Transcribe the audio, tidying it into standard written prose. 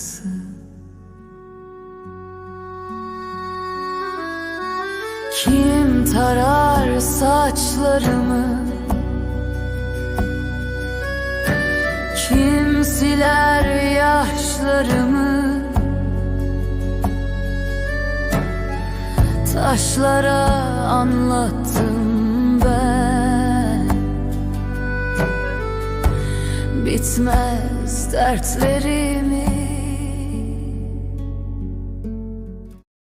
yarası. Kim tarar saçlarımı, kim siler yaşlarımı? Taşlara anlattım ben bitmez dertlerimi.